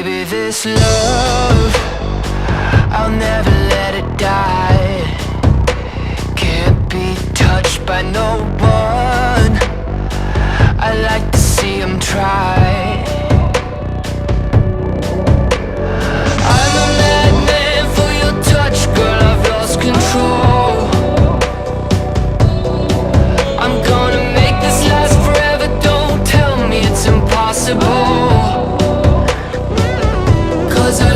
Baby, this love, I'll never let it die. Can't be touched by no one. I like to see them try. I'm a madman for your touch, girl, I've lost control. I'm gonna make this last forever, don't tell me it's impossible. 'Cause I